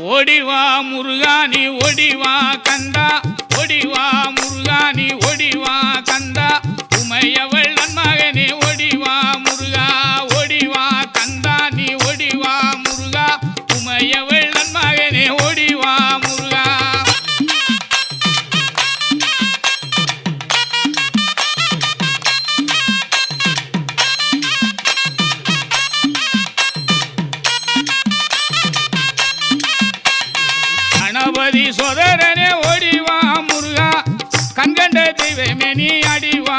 ஓடிவா முருகா நீ ஓடிவா கந்தா, ஓடிவா முருகா நீ ஓடிவா கந்தா, உமையவள் நன்மகனே ஓடிவா முருகா, ஓடிவா கந்தா நீ ஓடிவா முருகா, உமையவள் நன்மகனே ஓடிவா முருகா. கணபதி சோதரனே ஓடிவா முருகா, கண்கண்ட தெய்வமே நீ அடிவா